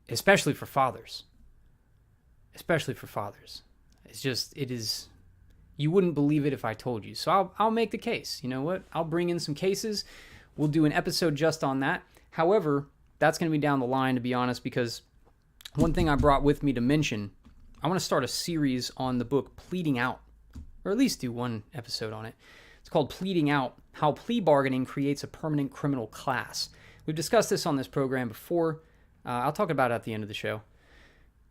Especially for fathers. Especially for fathers. It is, you wouldn't believe it if I told you. So I'll make the case. You know what? I'll bring in some cases. We'll do an episode just on that. However, that's going to be down the line, to be honest, because one thing I brought with me to mention, I want to start a series on the book Pleading Out, or at least do one episode on it. It's called Pleading Out, How Plea Bargaining Creates a Permanent Criminal Class. We've discussed this on this program before. I'll talk about it at the end of the show.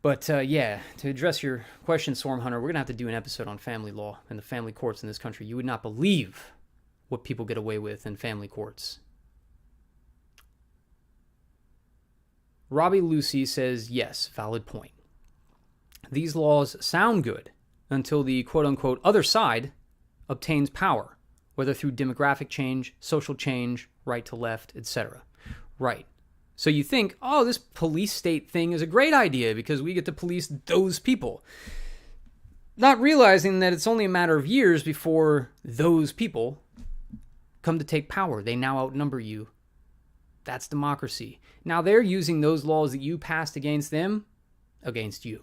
But to address your question, Stormhunter, we're going to have to do an episode on family law and the family courts in this country. You would not believe what people get away with in family courts. Robbie Lucy says, yes, valid point. These laws sound good until the quote-unquote other side obtains power, whether through demographic change, social change, right to left, etc. Right. So you think, oh, this police state thing is a great idea because we get to police those people. Not realizing that it's only a matter of years before those people come to take power. They now outnumber you. That's democracy. Now they're using those laws that you passed against them against you.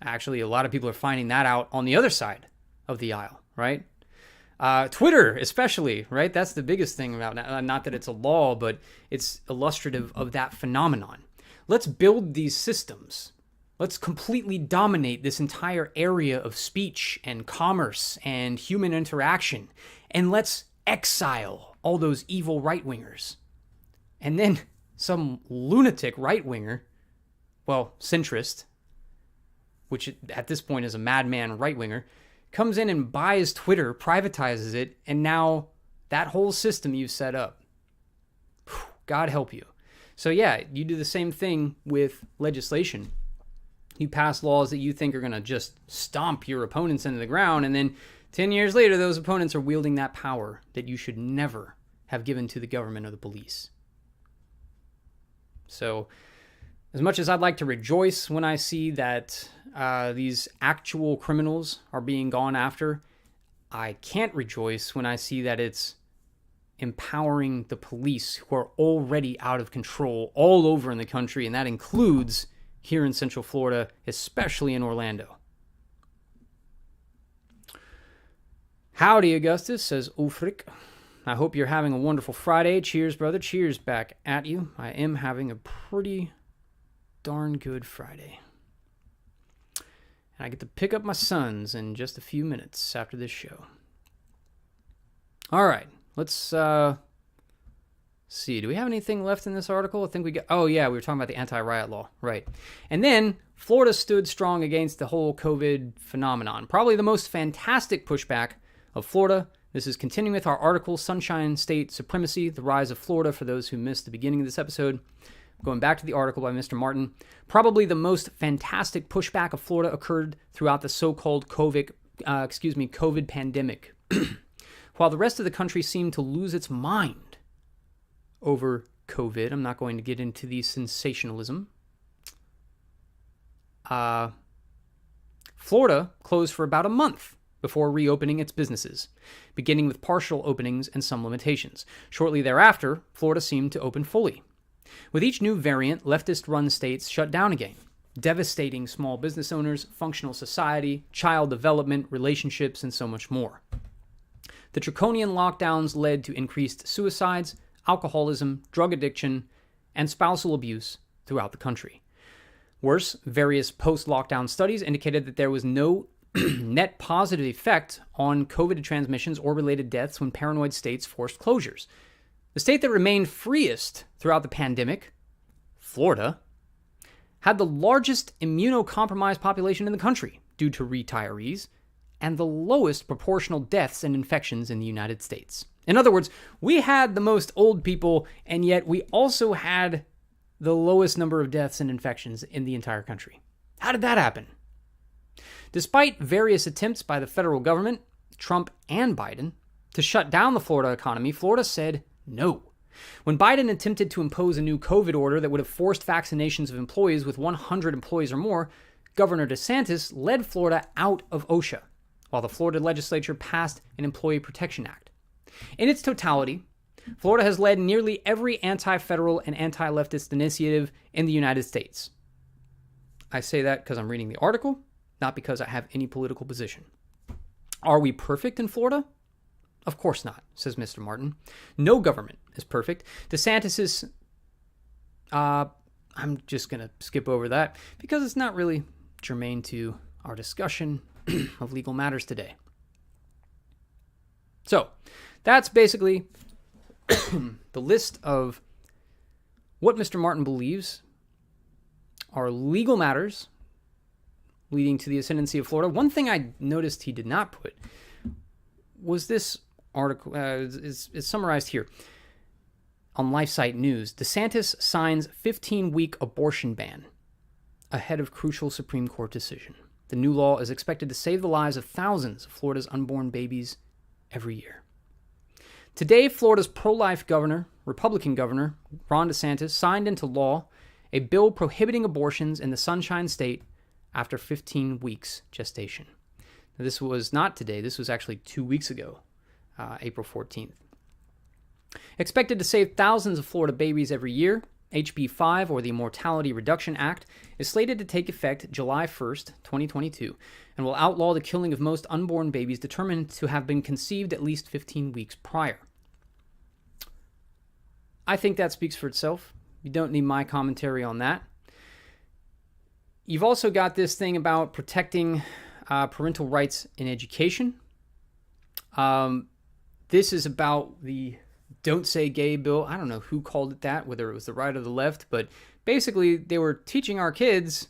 Actually, a lot of people are finding that out on the other side of the aisle, right? Twitter, especially, right? That's the biggest thing about that. Not that it's a law, but it's illustrative of that phenomenon. Let's build these systems. Let's completely dominate this entire area of speech and commerce and human interaction. And let's exile all those evil right-wingers. And then some lunatic right-winger, well, centrist, which at this point is a madman right-winger, comes in and buys Twitter, privatizes it, and now that whole system you've set up. God help you. So yeah, you do the same thing with legislation. You pass laws that you think are going to just stomp your opponents into the ground, and then 10 years later, those opponents are wielding that power that you should never have given to the government or the police. So, as much as I'd like to rejoice when I see that these actual criminals are being gone after, I can't rejoice when I see that it's empowering the police who are already out of control all over in the country, and that includes here in Central Florida, especially in Orlando. Howdy, Augustus, says Ulfric. I hope you're having a wonderful Friday. Cheers, brother. Cheers back at you. I am having a pretty darn good Friday. And I get to pick up my sons in just a few minutes after this show. All right, let's see. Do we have anything left in this article? I think we got... Oh, yeah, we were talking about the anti-riot law. Right. And then Florida stood strong against the whole COVID phenomenon. Probably the most fantastic pushback of Florida. This is continuing with our article, Sunshine State Supremacy, the Rise of Florida, for those who missed the beginning of this episode. Going back to the article by Mr. Martin, probably the most fantastic pushback of Florida occurred throughout the so-called COVID pandemic. While the rest of the country seemed to lose its mind over COVID, I'm not going to get into the sensationalism. Florida closed for about a month before reopening its businesses, beginning with partial openings and some limitations. Shortly thereafter, Florida seemed to open fully. With each new variant, leftist-run states shut down again, devastating small business owners, functional society, child development, relationships, and so much more. The draconian lockdowns led to increased suicides, alcoholism, drug addiction, and spousal abuse throughout the country. Worse, various post-lockdown studies indicated that there was no net positive effect on COVID transmissions or related deaths when paranoid states forced closures. The state that remained freest throughout the pandemic, Florida, had the largest immunocompromised population in the country due to retirees and the lowest proportional deaths and infections in the United States. In other words, we had the most old people, and yet we also had the lowest number of deaths and infections in the entire country. How did that happen? Despite various attempts by the federal government, Trump and Biden, to shut down the Florida economy, Florida said no. When Biden attempted to impose a new COVID order that would have forced vaccinations of employees with 100 employees or more, Governor DeSantis led Florida out of OSHA, while the Florida legislature passed an Employee Protection Act. In its totality, Florida has led nearly every anti-federal and anti-leftist initiative in the United States. I say that because I'm reading the article, not because I have any political position. Are we perfect in Florida? Of course not, says Mr. Martin. No government is perfect. DeSantis is... I'm just going to skip over that because it's not really germane to our discussion of legal matters today. So, that's basically the list of what Mr. Martin believes are legal matters leading to the ascendancy of Florida. One thing I noticed he did not put was this article, is summarized here on LifeSite News. DeSantis signs 15-week abortion ban ahead of crucial Supreme Court decision. The new law is expected to save the lives of thousands of Florida's unborn babies every year. Today, Florida's pro-life governor, Republican Governor Ron DeSantis, signed into law a bill prohibiting abortions in the Sunshine State after 15 weeks gestation. Now, this was not today. This was actually 2 weeks ago, April 14th. Expected to save thousands of Florida babies every year, HB 5, or the Mortality Reduction Act, is slated to take effect July 1st, 2022, and will outlaw the killing of most unborn babies determined to have been conceived at least 15 weeks prior. I think that speaks for itself. You don't need my commentary on that. You've also got this thing about protecting parental rights in education. This is about the Don't Say Gay bill. I don't know who called it that, whether it was the right or the left, but basically they were teaching our kids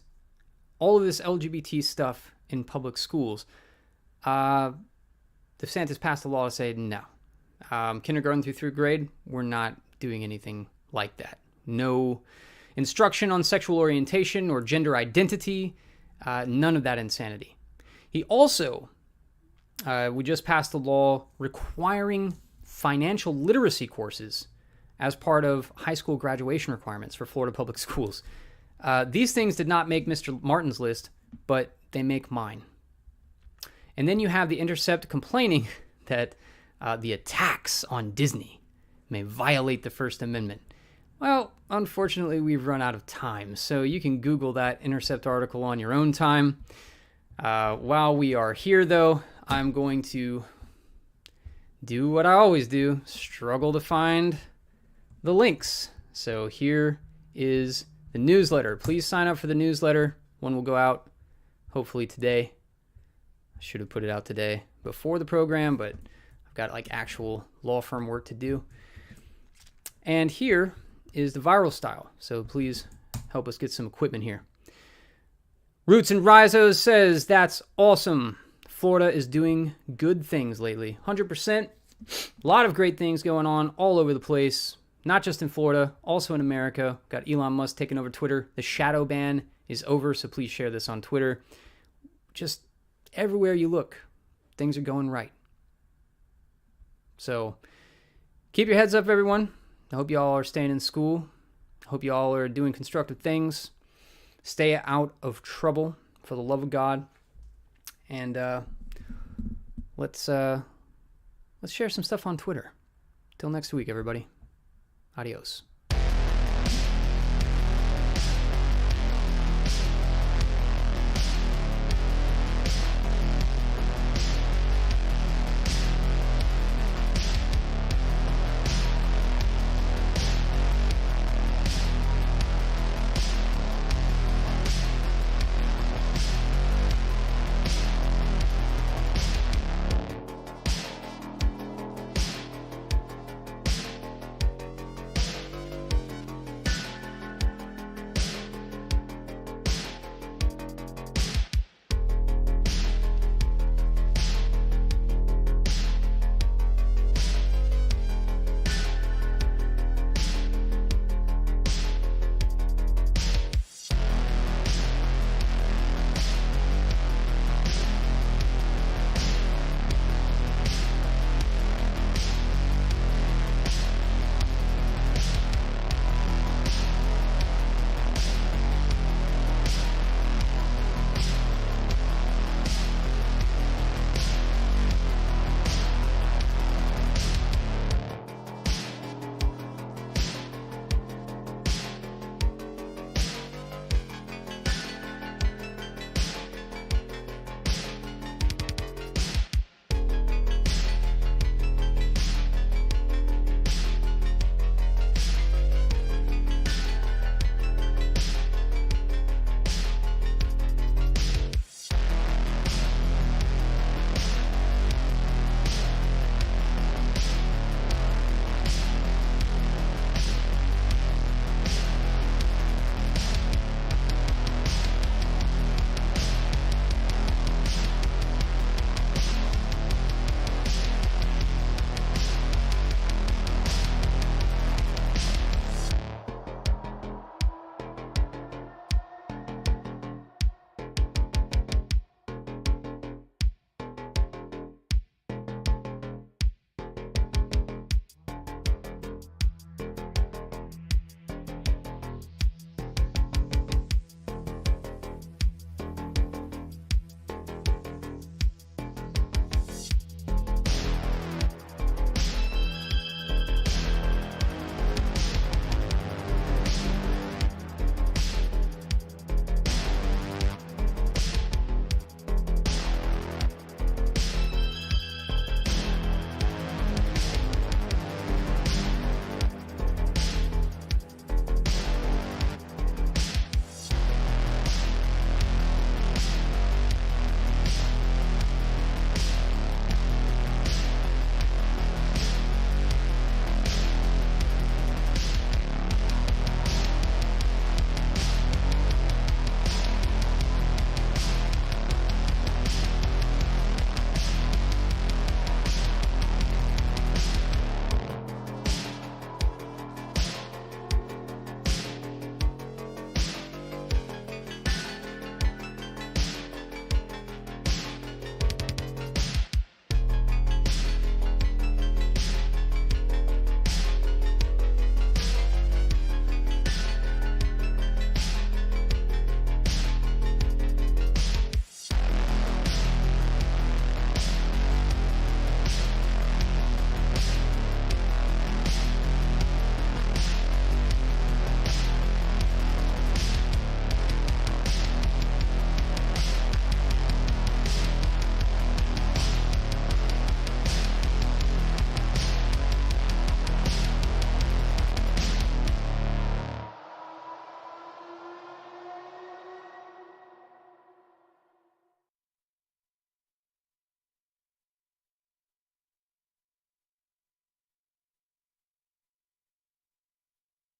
all of this LGBT stuff in public schools. DeSantis passed a law to say no. Kindergarten through third grade, we're not doing anything like that. No instruction on sexual orientation or gender identity. None of that insanity. He also, we just passed a law requiring financial literacy courses as part of high school graduation requirements for Florida public schools. These things did not make Mr. Martin's list, but they make mine. And then you have The Intercept complaining that the attacks on Disney may violate the First Amendment. Well, unfortunately, we've run out of time, so you can Google that Intercept article on your own time. While we are here, though, I'm going to do what I always do, struggle to find the links. So here is the newsletter. Please sign up for the newsletter. One will go out hopefully today. I should have put it out today before the program, but I've got like actual law firm work to do. And here is the viral style. So please help us get some equipment here. Roots and Rizos says, that's awesome. Florida is doing good things lately. 100%. A lot of great things going on all over the place. Not just in Florida, also in America. Got Elon Musk taking over Twitter. The shadow ban is over, so please share this on Twitter. Just everywhere you look, things are going right. So keep your heads up, everyone. I hope you all are staying in school. I hope you all are doing constructive things. Stay out of trouble, for the love of God. And let's share some stuff on Twitter. Till next week, everybody. Adios.